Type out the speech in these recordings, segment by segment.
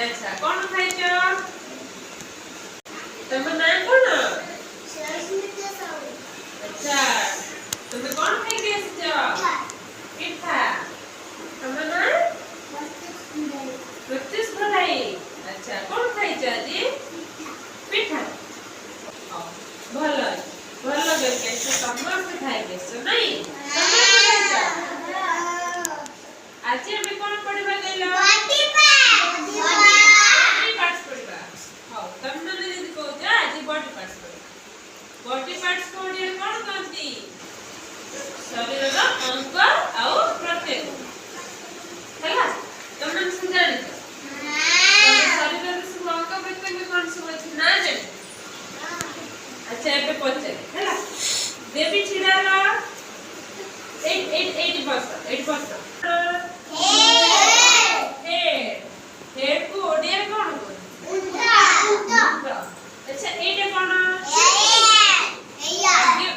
अच्छा कौन खाइছো तुम ना कौन अच्छा तुम कौन खाइ के आछो पिठा तुम ना प्रत्युष भाई अच्छा कौन खाइছো जी पिठा भलो भलो करके समस्त खाइ के नहीं तुम खाइছো आज हम कौन पढ़िबा गइलो बॉडी पार्ट्स को ओडिया कोन कहती शरीर रो अंग आउ प्रत्येक हैला तुम मन समझानी शरीर रो सब अंग प्रत्येक कोन सब अछि ना जाने अच्छा एबे पछे हैला बेबी छिड़ा ला 8 हे को ओडिया कोन उठा अच्छा एटा कोन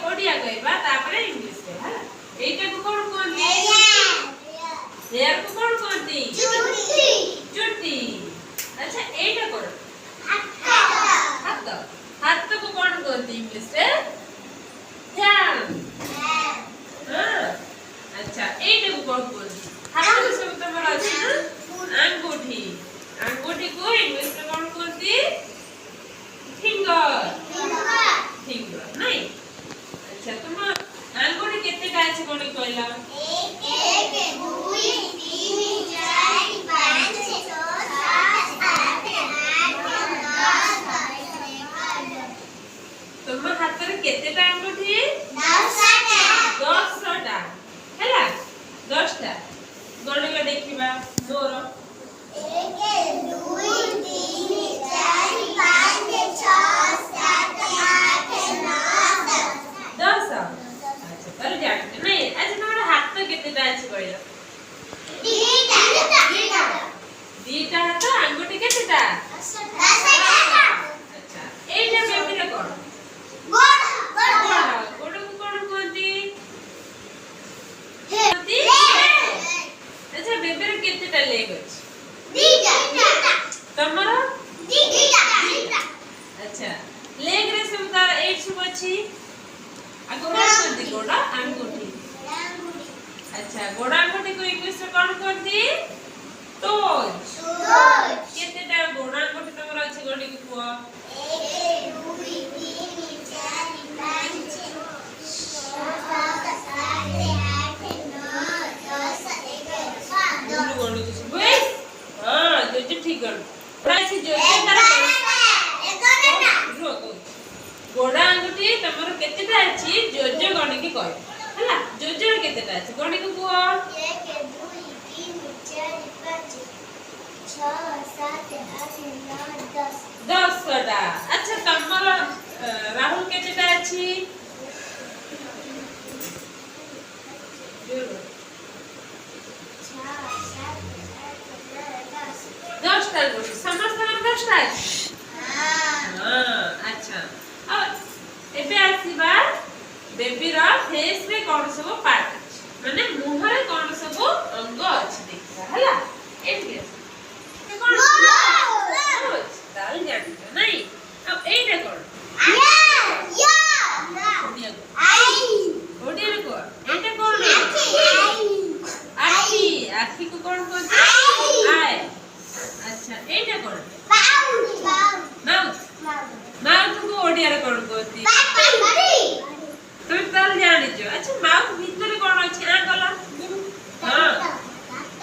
ओडिया कहबा तापरे इंग्लिश के हला एटा को कोन कोनती हेयर को कोन कोनती चुट्टी अच्छा एटा कोन हाथ को कोन कोनती इंग्लिश से हैंड हां अच्छा एटा को कोन कोनती हाथ को सब तमरा अछि ना अंगूठी अंगूठी को इंग्लिश में कोन कोनती फिंगर फिंगर नहीं अच्छा तुम अंगूठी केते का अछि कोन कहला 1 2 3 4 5 6 7 8 9 तुम हाथ रे केते टा अंगूठी 10 टा हैला 10 टा गणिका देखिबा मोर 1 2 3 4 5 6 7 8 9 10 अच्छा तर जाते नहीं अच्छा तुम्हारा हाथ तो कितने टा अछि कहला दीटा हाथ अंगूठी कितने टा 10 अच्छा एटा बेबी रे कोन गोड़ को कोन कोनती अच्छा बेबी रे कितने टा लेग अछि दीटा तमरा दीटा अच्छा लेग रे सब 8 सब अछि आगो कोन करती गोड़ा अंगूठी अच्छा गोड़ा अंगूठी को इंग्लिश में कोन करती टोज केते टा गोड़ा अंगूठी तमरा अछि गोड़ी को कुआ 1 2 3 4 5 6 7 8 9 10 11 गोड़ी को सब हां जो ठीक कर प्राइस जो गोड़ा अंगूठी तमरो केतेटा अछि जोजो गणी की कह हला जोजो केतेटा अछि गणी को कुआ 1 2 3 4 5 6 7 8 9 10 टा अच्छा तमरो राहुल केतेटा अछि 10 टा गोटी समस्त 10 टा अछि हां अच्छा एबे आसीबा बेबी रा फेस रे कोन सब पार्ट माने मुंह रे कोन सब अंग अछि देखा हला एबे कोन रोज दाल जानी नहीं अब एटा कोन ओडिया रे को एटा कोन आखी आखी को कोन कोन आई अच्छा एटा कोन माउथ को ओडिया रे कोन कोती तुम तल जानि जो अच्छा माउथ भीतर कोन अछि आ गला हां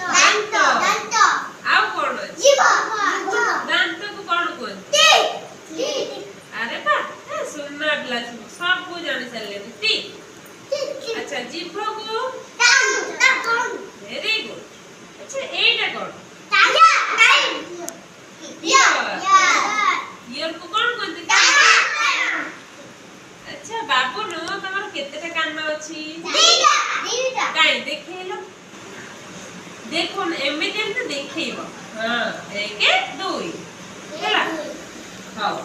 दांत आउ कोन अछि जीभ दांत को कोन कोती अरे बा सुनना ग्लास सब को जानि चले ती अच्छा जीभ को वेरी गुड अच्छा एटा कोन ईयर को कोन ଅଛି କାଇଁ ଦେଖେଇଲ ଦେଖୁନ ଏମିତି ଏମିତି ଦେଖେଇବ ହଁ 1 2 ହେଲା ହଉ